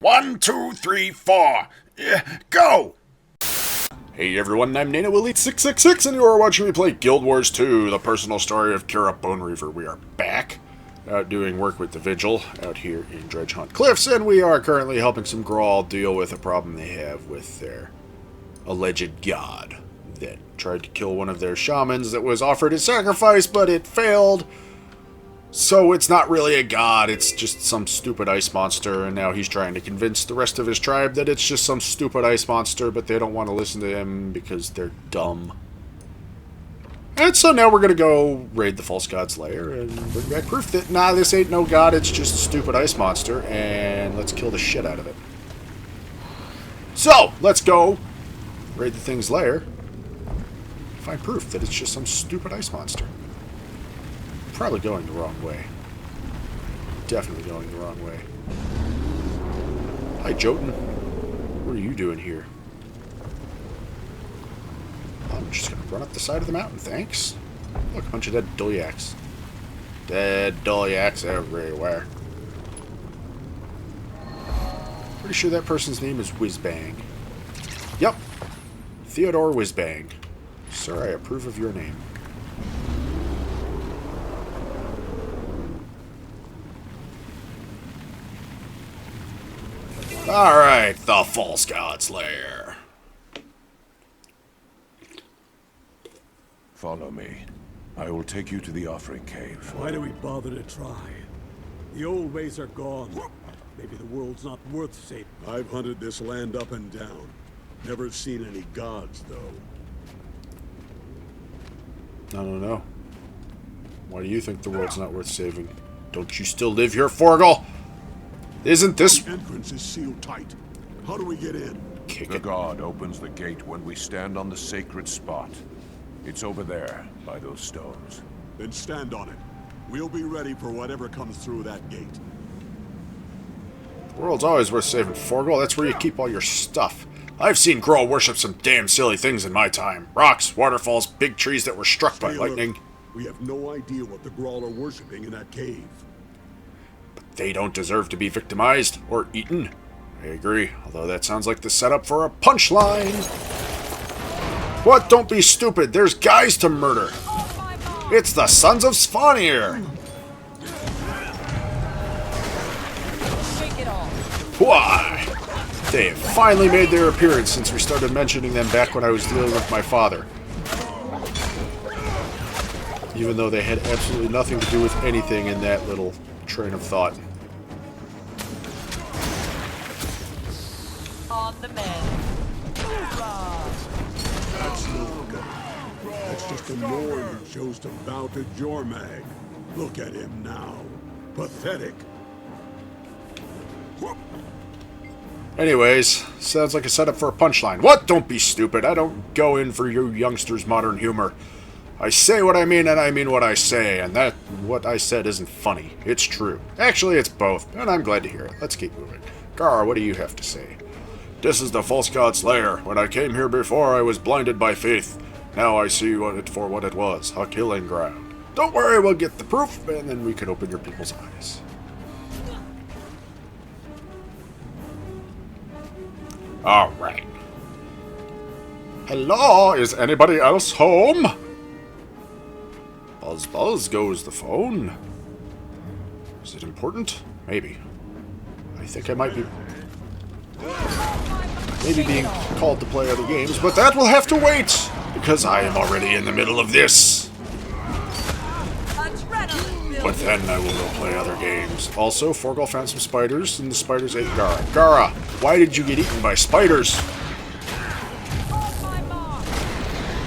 1, 2, 3, 4. Go! Hey everyone, I'm NanoElite666, and you are watching me play Guild Wars 2, the personal story of Gara Bonereaver. We are back, out doing work with the Vigil, out here in Dredge Hunt Cliffs, and we are currently helping some Grawl deal with a problem they have with their alleged god that tried to kill one of their shamans that was offered as sacrifice, but it failed. So it's not really a god, it's just some stupid ice monster, and now he's trying to convince the rest of his tribe that it's just some stupid ice monster, but they don't want to listen to him because they're dumb. And so now we're going to go raid the false god's lair and bring back proof that, nah, this ain't no god, it's just a stupid ice monster, and let's kill the shit out of it. So, let's go raid the thing's lair, find proof that it's just some stupid ice monster. Probably going the wrong way. Definitely going the wrong way. Hi, Jotun. What are you doing here? I'm just gonna run up the side of the mountain, thanks. Look, a bunch of dead dulyaks. Dead dulyaks everywhere. Pretty sure that person's name is Whizbang. Yep. Theodore Whizbang. Sir, I approve of your name. Alright, the false god's lair. Follow me. I will take you to the offering cave. Why do we bother to try? The old ways are gone. Maybe the world's not worth saving. I've hunted this land up and down. Never seen any gods, though. No. Why do you think the world's not worth saving? Don't you still live here, Forgal? Isn't this... The entrance is sealed tight. How do we get in? The god opens the gate when we stand on the sacred spot. It's over there, by those stones. Then stand on it. We'll be ready for whatever comes through that gate. The world's always worth saving, Forgal. That's where you keep all your stuff. I've seen Grawl worship some damn silly things in my time. Rocks, waterfalls, big trees that were struck by lightning. We have no idea what the Grawl are worshipping in that cave. They don't deserve to be victimized or eaten. I agree, although that sounds like the setup for a punchline. What? Don't be stupid. There's guys to murder. It's the sons of Svanir. Why? They have finally made their appearance since we started mentioning them back when I was dealing with my father. Even though they had absolutely nothing to do with anything in that little train of thought. On the men. That's no god. That's just a lord who chose to bow to Jormag. Look at him now. Pathetic. Anyways, sounds like a setup for a punchline. What? Don't be stupid. I don't go in for you youngsters' modern humor. I say what I mean, and I mean what I say, and that what I said isn't funny. It's true. Actually, it's both, and I'm glad to hear it. Let's keep moving. Gara, what do you have to say? This is the false god's lair. When I came here before, I was blinded by faith. Now I see for what it was, a killing ground. Don't worry, we'll get the proof, and then we can open your people's eyes. Alright. Hello? Is anybody else home? Buzz buzz goes the phone. Is it important? Maybe. I think I might be... maybe being called to play other games, but that will have to wait! Because I am already in the middle of this. But then I will go play other games. Also, Forgal found some spiders, and the spiders ate Gara. Gara, why did you get eaten by spiders?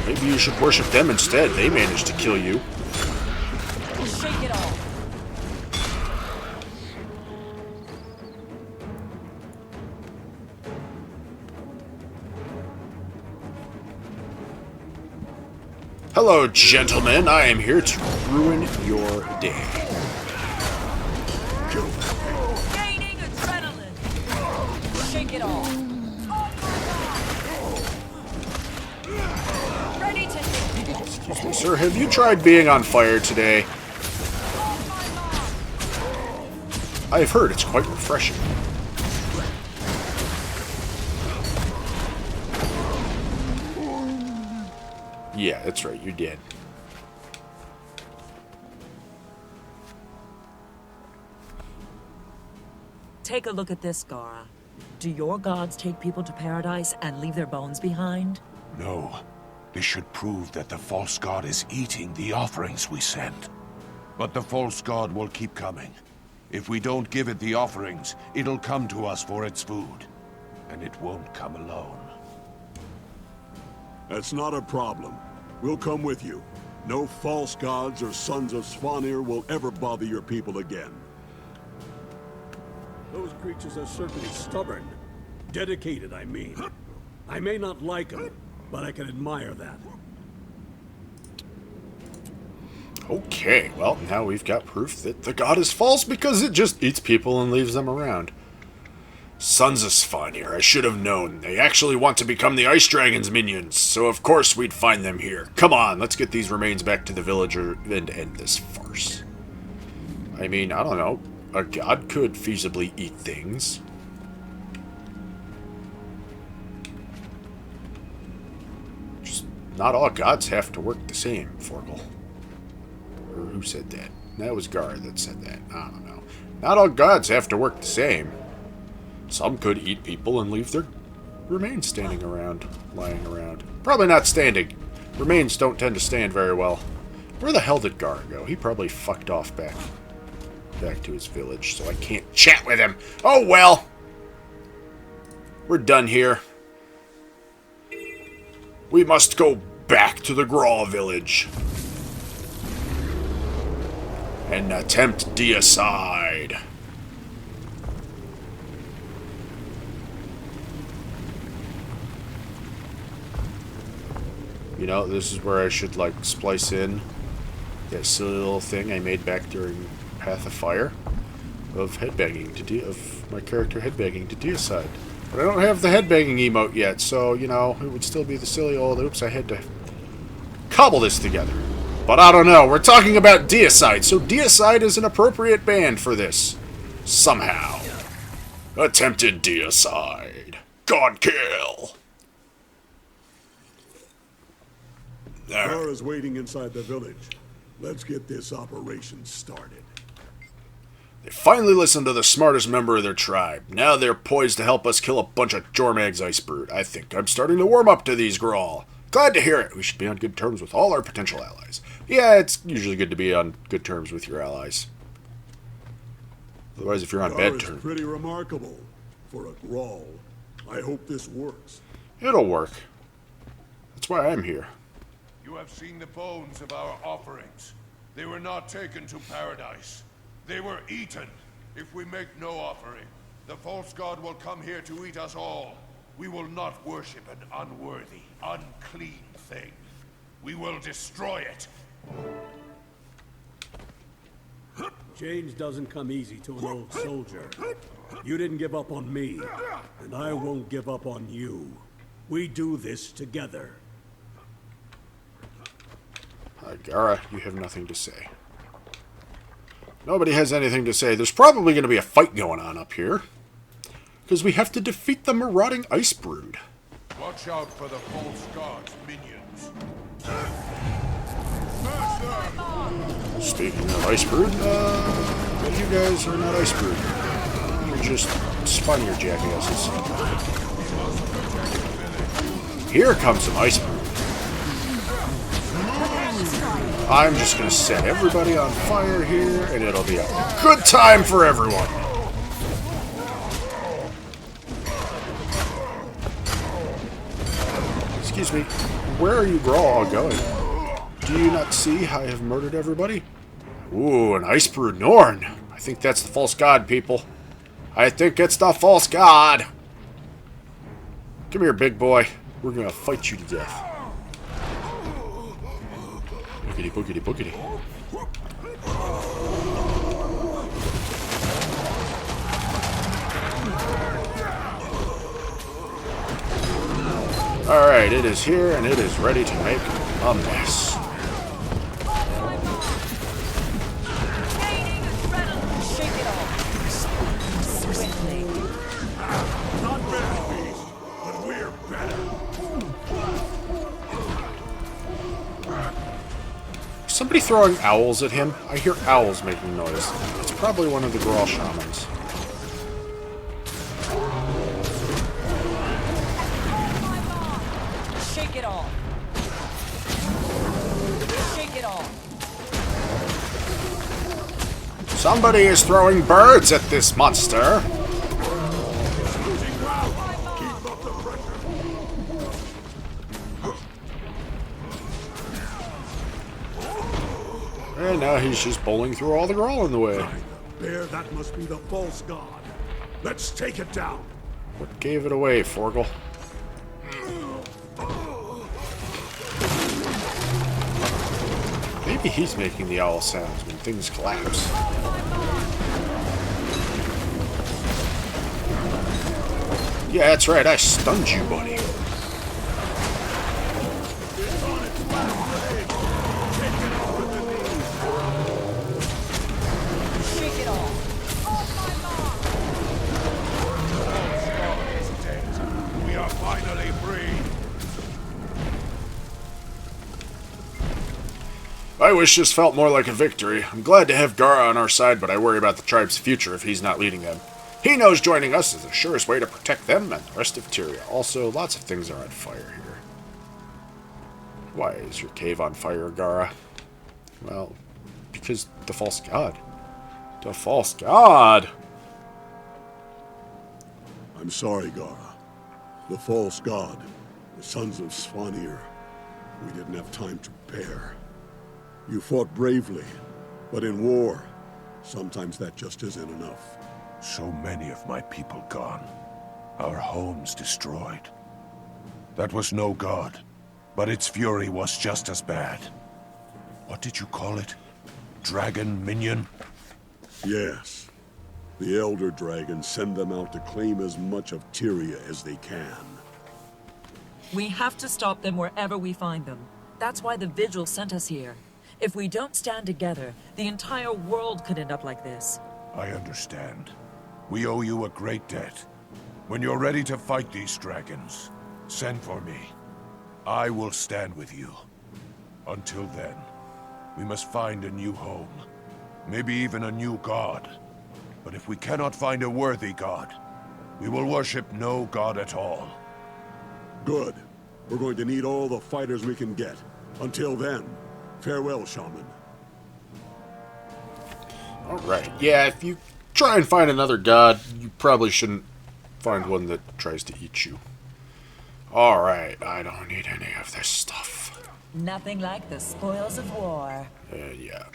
Maybe you should worship them instead. They managed to kill you. Shake it all. Hello, gentlemen. I am here to ruin your day. Gaining adrenaline. Shake it all. Ready to... Excuse me, sir. Have you tried being on fire today? I've heard it's quite refreshing. Yeah, that's right, you're dead. Take a look at this, Gara. Do your gods take people to paradise and leave their bones behind? No. This should prove that the false god is eating the offerings we send. But the false god will keep coming. If we don't give it the offerings, it'll come to us for its food. And it won't come alone. That's not a problem. We'll come with you. No false gods or sons of Svanir will ever bother your people again. Those creatures are certainly stubborn. Dedicated, I mean. I may not like them, but I can admire that. Okay, well, now we've got proof that the god is false because it just eats people and leaves them around. Sons of Svanir, I should have known. They actually want to become the Ice Dragon's minions, so of course we'd find them here. Come on, let's get these remains back to the villager and end this farce. I mean, I don't know. A god could feasibly eat things. Just not all gods have to work the same, Forgal. Or who said that? That was Gara that said that. I don't know. Not all gods have to work the same. Some could eat people and leave their remains standing around, lying around. Probably not standing. Remains don't tend to stand very well. Where the hell did Gara go? He probably fucked off back to his village, so I can't chat with him. Oh well. We're done here. We must go back to the Grawl village and attempt deicide. You know, this is where I should, like, splice in that silly little thing I made back during Path of Fire of headbanging of my character headbanging to deicide. But I don't have the headbanging emote yet, so, you know, it would still be the silly old oops, I had to cobble this together. But I don't know, we're talking about deicide, so deicide is an appropriate band for this. Somehow. Attempted deicide. God kill. Gara's waiting inside the village. Let's get this operation started. They finally listened to the smartest member of their tribe. Now they're poised to help us kill a bunch of Jormag's Icebrood. I think I'm starting to warm up to these Grawl. Glad to hear it. We should be on good terms with all our potential allies. Yeah, it's usually good to be on good terms with your allies. Otherwise, if you're on bad terms... pretty remarkable for a Grawl. I hope this works. It'll work. That's why I'm here. You have seen the bones of our offerings. They were not taken to paradise. They were eaten. If we make no offering, the false god will come here to eat us all. We will not worship an unworthy, unclean thing. We will destroy it. Change doesn't come easy to an old soldier. You didn't give up on me, and I won't give up on you. We do this together. Gara, you have nothing to say. Nobody has anything to say. There's probably going to be a fight going on up here. Because we have to defeat the marauding Icebrood. Watch out for the false god's minions. Speaking of Icebrood, you guys are not Icebrood. You're just Svanir jackasses. Here comes some Icebrood. I'm just going to set everybody on fire here, and it'll be a good time for everyone. Excuse me, where are you all going? Do you not see how I have murdered everybody? Ooh, an Icebrood Norn. I think that's the false god, people. I think it's the false god. Come here, big boy. We're going to fight you to death. Boogity, boogity, boogity. Alright, it is here and it is ready to make a mess. Shake it off. Swiftly. Not better, but we're better. somebody throwing owls at him? I hear owls making noise. It's probably one of the Grawl shamans. Shake it off. Shake it off. Somebody is throwing birds at this monster. And now he's just bowling through all the Grawl in the way. Bear, that must be the false god. Let's take it down. What gave it away, Forgal? Maybe he's making the owl sounds when things collapse. Yeah, that's right, I stunned you, buddy. My wish just felt more like a victory. I'm glad to have Gara on our side, but I worry about the tribe's future if he's not leading them. He knows joining us is the surest way to protect them and the rest of Tyria. Also, lots of things are on fire here. Why is your cave on fire, Gara? Well, because the false god. The false god! I'm sorry, Gara. The false god, the sons of Svanir. We didn't have time to prepare. You fought bravely, but in war, sometimes that just isn't enough. So many of my people gone. Our homes destroyed. That was no god, but its fury was just as bad. What did you call it? Dragon minion? Yes. The Elder Dragon send them out to claim as much of Tyria as they can. We have to stop them wherever we find them. That's why the Vigil sent us here. If we don't stand together, the entire world could end up like this. I understand. We owe you a great debt. When you're ready to fight these dragons, send for me. I will stand with you. Until then, we must find a new home. Maybe even a new god. But if we cannot find a worthy god, we will worship no god at all. Good. We're going to need all the fighters we can get. Until then, farewell, shaman. Alright, yeah, if you try and find another god, you probably shouldn't find one that tries to eat you. Alright, I don't need any of this stuff. Nothing like the spoils of war. Yeah.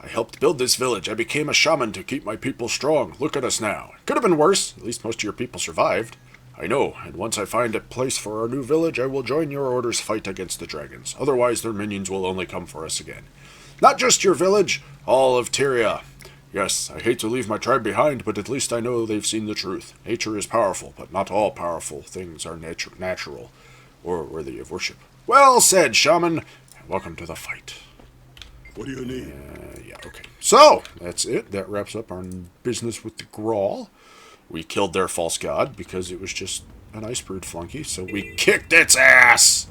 I helped build this village. I became a shaman to keep my people strong. Look at us now. Could have been worse. At least most of your people survived. I know, and once I find a place for our new village, I will join your order's fight against the dragons. Otherwise, their minions will only come for us again. Not just your village, all of Tyria. Yes, I hate to leave my tribe behind, but at least I know they've seen the truth. Nature is powerful, but not all powerful things are natural or worthy of worship. Well said, shaman, and welcome to the fight. What do you need? Yeah, okay. So, that's it. That wraps up our business with the Grawl. We killed their false god because it was just an Icebrood flunky, so we kicked its ass!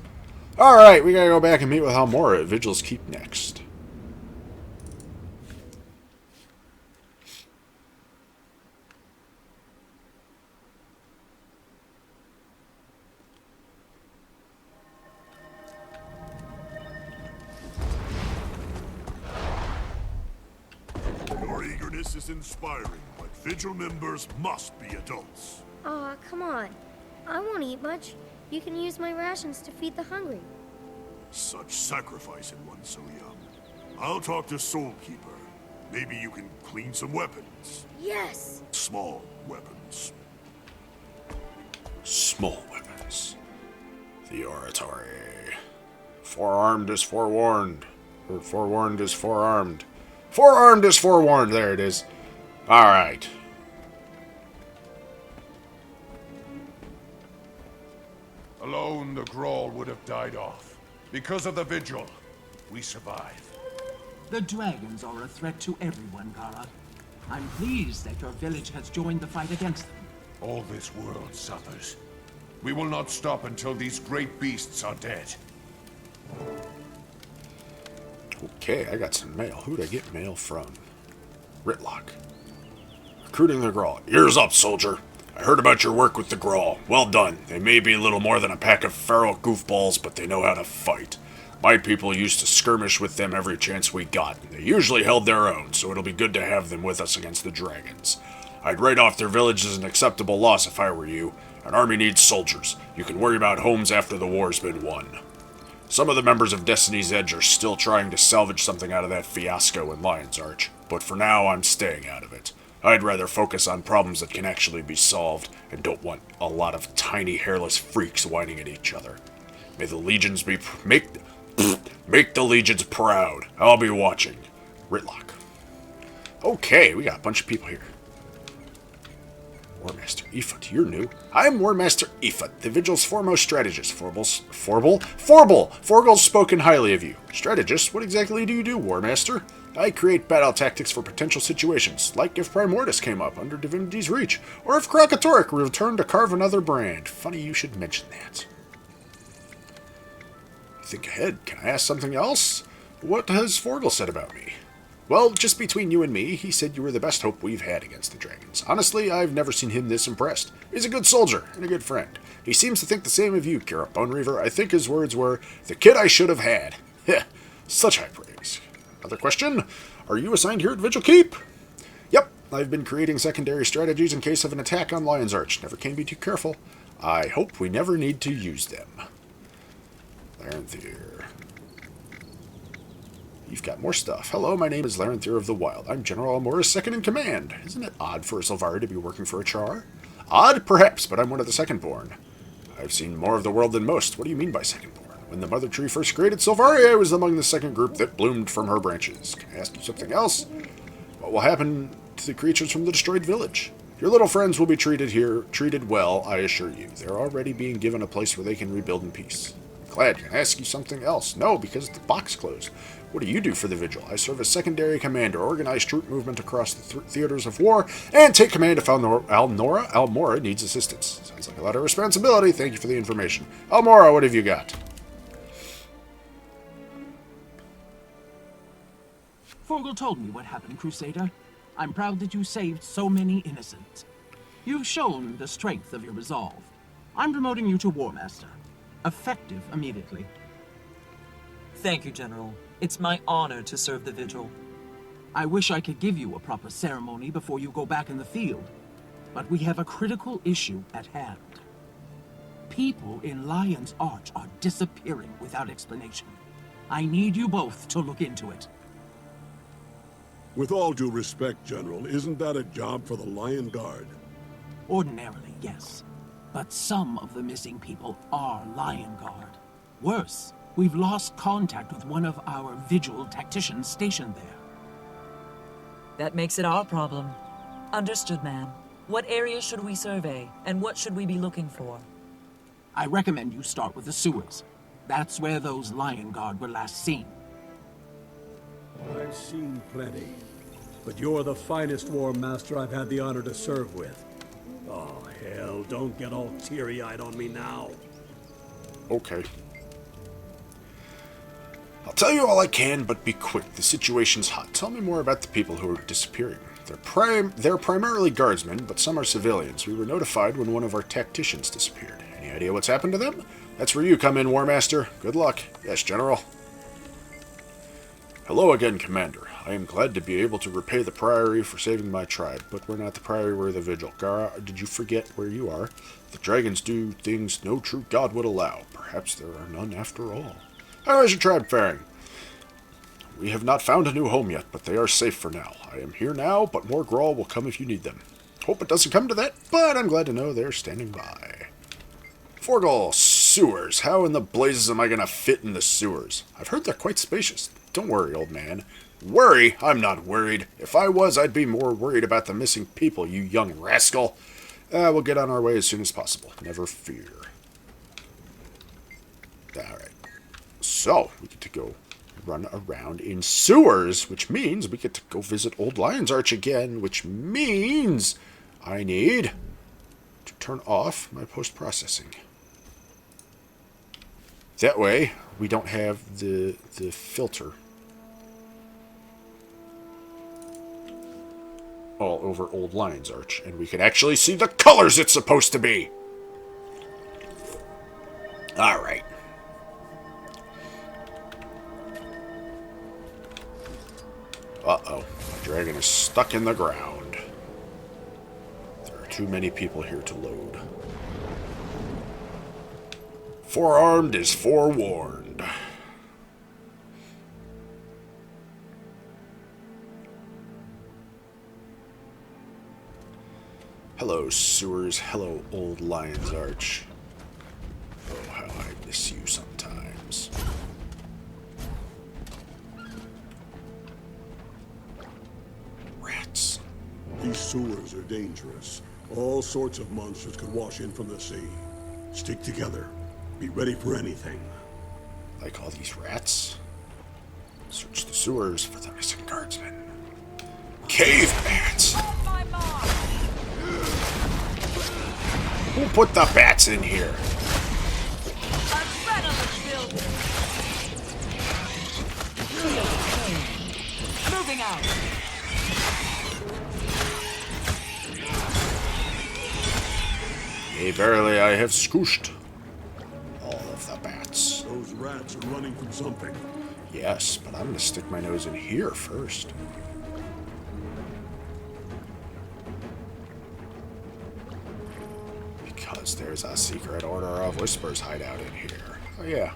Alright, we gotta go back and meet with Almorra at Vigil's Keep next. Your eagerness is inspiring, but Vigil members must be adults. Aw, come on. I won't eat much. You can use my rations to feed the hungry. Such sacrifice in one so young. I'll talk to Soulkeeper. Maybe you can clean some weapons. Yes! Small weapons. Small weapons. The oratory. Forearmed is forewarned. Or forewarned is forearmed. Forearmed is forewarned. There it is. Alright. Alone, the Grawl would have died off. Because of the Vigil, we survive. The dragons are a threat to everyone, Gara. I'm pleased that your village has joined the fight against them. All this world suffers. We will not stop until these great beasts are dead. Okay, I got some mail. Who'd I get mail from? Ritlock. Recruiting the Grawl. Ears up, soldier. I heard about your work with the Grawl. Well done. They may be little more than a pack of feral goofballs, but they know how to fight. My people used to skirmish with them every chance we got. They usually held their own, so it'll be good to have them with us against the dragons. I'd write off their village as an acceptable loss if I were you. An army needs soldiers. You can worry about homes after the war's been won. Some of the members of Destiny's Edge are still trying to salvage something out of that fiasco in Lion's Arch, but for now I'm staying out of it. I'd rather focus on problems that can actually be solved, and don't want a lot of tiny hairless freaks whining at each other. May the legions be... Make the legions proud. I'll be watching. Ritlock. Okay, we got a bunch of people here. Warmaster Ephut, you're new. I'm Warmaster Ephut, the Vigil's foremost strategist. Forgal's spoken highly of you. Strategist? What exactly do you do, Warmaster? I create battle tactics for potential situations, like if Primordus came up under Divinity's reach, or if Krakatoric returned to carve another brand. Funny you should mention that. Think ahead. Can I ask something else? What has Forgal said about me? Well, just between you and me, he said you were the best hope we've had against the dragons. Honestly, I've never seen him this impressed. He's a good soldier and a good friend. He seems to think the same of you, Gara Bonereaver. I think his words were, the kid I should have had. Heh, such high praise. Another question? Are you assigned here at Vigil Keep? Yep, I've been creating secondary strategies in case of an attack on Lion's Arch. Never can be too careful. I hope we never need to use them. Larenthir. You've got more stuff. Hello, my name is Larenthir of the Wild. I'm General Almorra's second in command. Isn't it odd for a Sylvari to be working for a Char? Odd, perhaps, but I'm one of the second-born. I've seen more of the world than most. What do you mean by second-born? When the Mother Tree first created Sylvari, I was among the second group that bloomed from her branches. Can I ask you something else? What will happen to the creatures from the destroyed village? Your little friends will be treated well, I assure you. They're already being given a place where they can rebuild in peace. Glad. Can I ask you something else? No, because the box closed. What do you do for the Vigil? I serve as secondary commander, organize troop movement across the theaters of war, and take command if Almorra needs assistance. Sounds like a lot of responsibility. Thank you for the information. Almorra, what have you got? Forgal told me what happened, Crusader. I'm proud that you saved so many innocents. You've shown the strength of your resolve. I'm promoting you to War Master. Effective immediately. Thank you, General. It's my honor to serve the Vigil. I wish I could give you a proper ceremony before you go back in the field, but we have a critical issue at hand. People in Lion's Arch are disappearing without explanation. I need you both to look into it. With all due respect, General, isn't that a job for the Lion Guard? Ordinarily, yes. But some of the missing people are Lion Guard. Worse, we've lost contact with one of our Vigil tacticians stationed there. That makes it our problem. Understood, ma'am. What area should we survey, and what should we be looking for? I recommend you start with the sewers. That's where those Lion Guard were last seen. I've seen plenty, but you're the finest War Master I've had the honor to serve with. Oh, hell, don't get all teary-eyed on me now. Okay. I'll tell you all I can, but be quick. The situation's hot. Tell me more about the people who are disappearing. They're primarily guardsmen, but some are civilians. We were notified when one of our tacticians disappeared. Any idea what's happened to them? That's where you come in, War Master. Good luck. Yes, General. Hello again, Commander. I am glad to be able to repay the Priory for saving my tribe, but we're not the Priory, we're the Vigil. Gara, did you forget where you are? The dragons do things no true god would allow. Perhaps there are none after all. How is your tribe faring? We have not found a new home yet, but they are safe for now. I am here now, but more Grawl will come if you need them. Hope it doesn't come to that, but I'm glad to know they're standing by. Forgal, sewers. How in the blazes am I going to fit in the sewers? I've heard they're quite spacious. Don't worry, old man. Worry? I'm not worried. If I was, I'd be more worried about the missing people, you young rascal. We'll get on our way as soon as possible. Never fear. Alright. So, we get to go run around in sewers, which means we get to go visit Old Lion's Arch again, which means I need to turn off my post-processing. That way, we don't have the filter all over Old Lion's Arch, and we can actually see the colors it's supposed to be. Alright. Uh-oh. My dragon is stuck in the ground. There are too many people here to load. Forearmed is forewarned. Hello, sewers. Hello, Old Lion's Arch. Oh, how I miss you sometimes. Rats. These sewers are dangerous. All sorts of monsters could wash in from the sea. Stick together. Be ready for anything. Like all these rats. Search the sewers for the missing guardsmen. Cave bats! Who put the bats in here? Moving out. Yea, verily, I have scooshed all of the bats. Those rats are running from something. Yes, but I'm gonna stick my nose in here first. Because there's a secret Order of Whispers hideout in here. Oh yeah,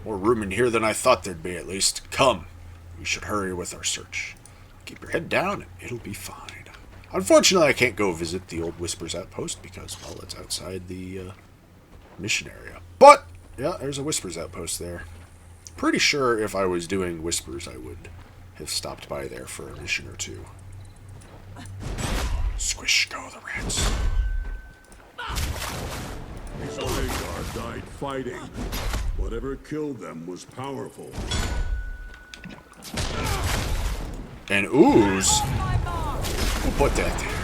more room in here than I thought there'd be at least. Come, we should hurry with our search. Keep your head down and it'll be fine. Unfortunately, I can't go visit the old Whispers outpost because, well, it's outside the mission area. But, yeah, there's a Whispers outpost there. Pretty sure if I was doing Whispers, I would have stopped by there for a mission or two. Squish go the rats. Rhaegar died fighting. Whatever killed them was powerful. An ooze? Who put that there?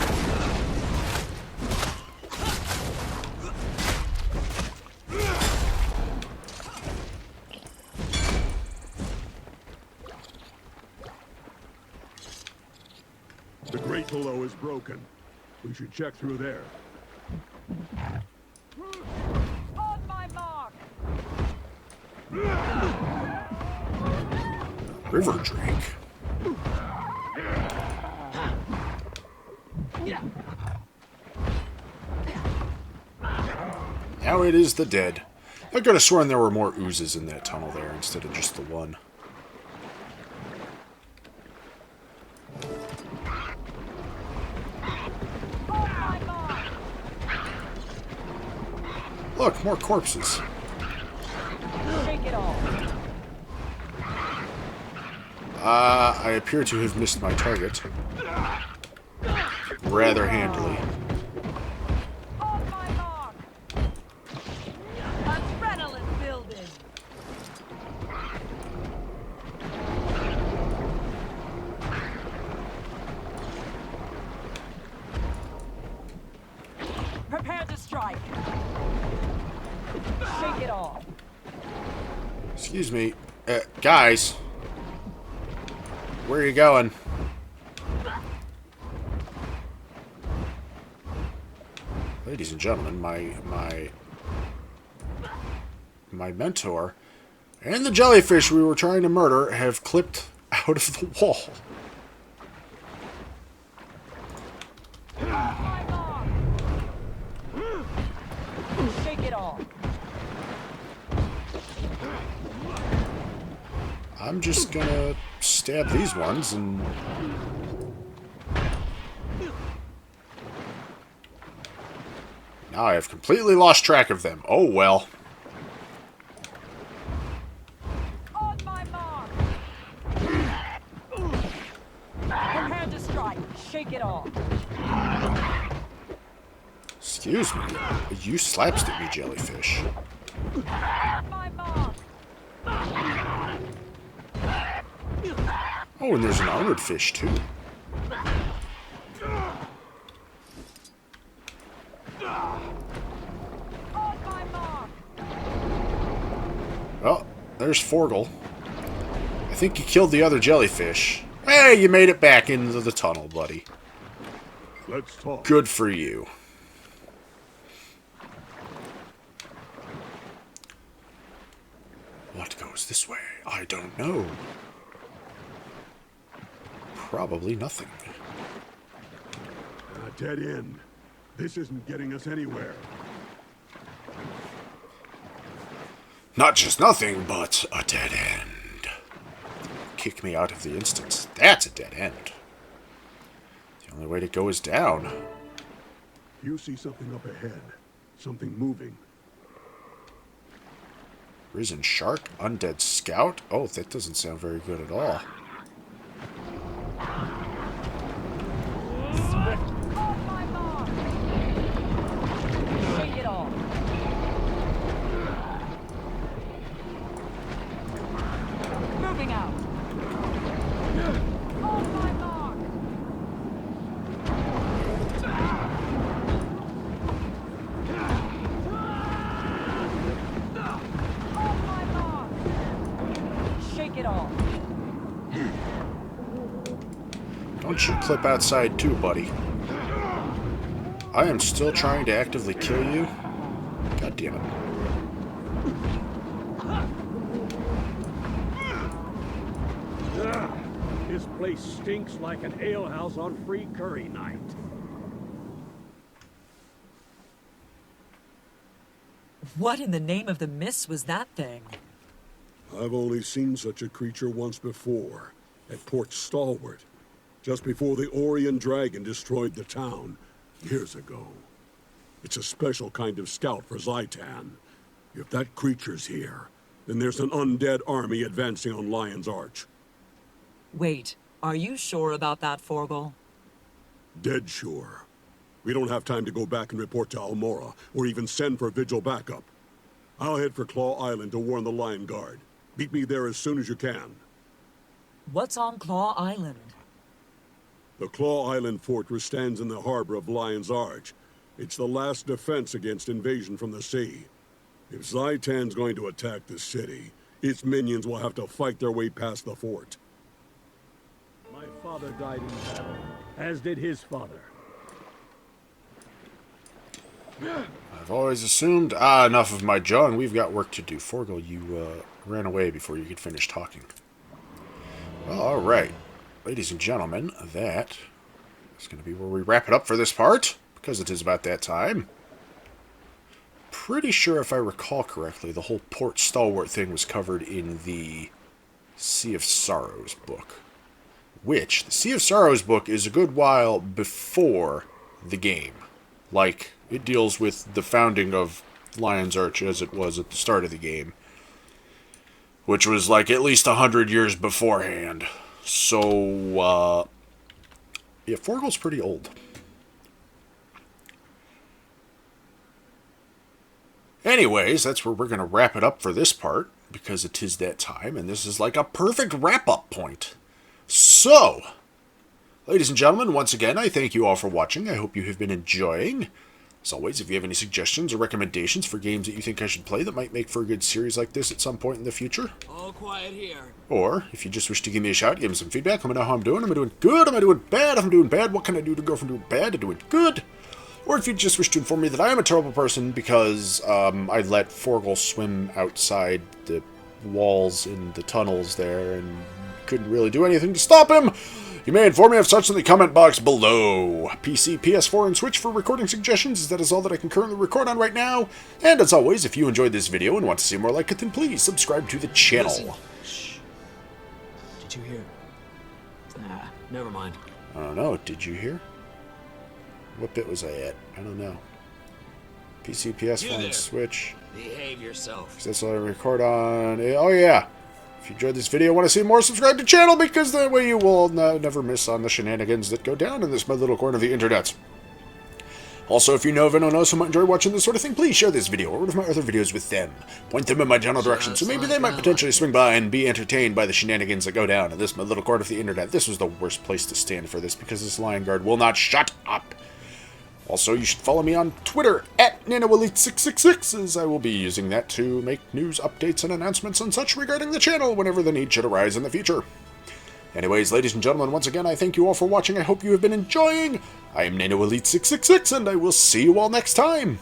The grate below is broken. We should check through there. On my mark. River drake. Now it is the dead. I could have sworn there were more oozes in that tunnel there instead of just the one. Look, more corpses. Take it all. I appear to have missed my target. Rather handily. On my mark. Adrenaline building. Prepare to strike. Shake it off. Excuse me. Guys. Where are you going? Ladies and gentlemen, my mentor and the jellyfish we were trying to murder have clipped out of the wall. Shake it off. I'm just gonna stab these ones and... Now I have completely lost track of them. Oh well. On my mark. Prepare to strike. Shake it off. Excuse me. You slapstick me, jellyfish. On my mark. Oh, and there's an armored fish, too. On my mark. Well, there's Forgal. I think you killed the other jellyfish. Hey, you made it back into the tunnel, buddy. Let's talk. Good for you. What goes this way? I don't know. Probably nothing. A dead end. This isn't getting us anywhere. Not just nothing, but a dead end. Kick me out of the instance. That's a dead end. The only way to go is down. You see something up ahead. Something moving. Risen Shark? Undead Scout? Oh, that doesn't sound very good at all. Moving out. Hold my mark. Hold my mark. Shake it off. Don't you clip outside too, buddy. I am still trying to actively kill you. God damn it. This place stinks like an alehouse on free curry night. What in the name of the mist was that thing? I've only seen such a creature once before, at Port Stalwart, just before the Elder Dragon destroyed the town, years ago. It's a special kind of scout for Zhaitan. If that creature's here, then there's an undead army advancing on Lion's Arch. Wait, are you sure about that, Forgal? Dead sure. We don't have time to go back and report to Almorra, or even send for Vigil backup. I'll head for Claw Island to warn the Lion Guard. Meet me there as soon as you can. What's on Claw Island? The Claw Island fortress stands in the harbor of Lion's Arch. It's the last defense against invasion from the sea. If Zhaitan's going to attack the city, its minions will have to fight their way past the fort. My father died in battle, as did his father. I've always assumed... enough of my jaw, and we've got work to do. Forgal, you ran away before you could finish talking. Well, alright. Ladies and gentlemen, that is going to be where we wrap it up for this part, because it is about that time. Pretty sure, if I recall correctly, the whole Port Stalwart thing was covered in the Sea of Sorrows book. Which, the Sea of Sorrows book is a good while before the game. Like, it deals with the founding of Lion's Arch as it was at the start of the game. Which was like at least 100 years beforehand. So, yeah, Forgal's pretty old. Anyways, that's where we're going to wrap it up for this part, because it is that time, and this is like a perfect wrap-up point. So, ladies and gentlemen, once again, I thank you all for watching. I hope you have been enjoying. As always, if you have any suggestions or recommendations for games that you think I should play that might make for a good series like this at some point in the future, All quiet here. or if you just wish to give me a shout, give me some feedback, let me know how I'm doing. Am I doing good? Am I doing bad? If I'm doing bad, what can I do to go from doing bad to doing good? Or if you just wish to inform me that I am a terrible person because I let Forgal swim outside the walls in the tunnels there and couldn't really do anything to stop him, you may inform me of such in the comment box below. PC, PS4, and Switch for recording suggestions. That is all that I can currently record on right now. And as always, if you enjoyed this video and want to see more like it, then please subscribe to the channel. Listen. Shh. Did you hear? Nah, never mind. I don't know. Did you hear? What bit was I at? I don't know. PC, PS4, and Switch. Behave yourself. 'Cause that's all I record on. Oh, yeah. If you enjoyed this video and want to see more, subscribe to the channel, because that way you will never miss on the shenanigans that go down in this my little corner of the internet. Also, if you know of anyone else who might enjoy watching this sort of thing, please share this video or one of my other videos with them. Point them in my general direction, so maybe they might potentially swing by and be entertained by the shenanigans that go down in this my little corner of the internet. This was the worst place to stand for this, because this Lion Guard will not shut up. Also, you should follow me on Twitter at NanoElite666, as I will be using that to make news, updates, and announcements and such regarding the channel whenever the need should arise in the future. Anyways, ladies and gentlemen, once again, I thank you all for watching. I hope you have been enjoying. I am NanoElite666, and I will see you all next time.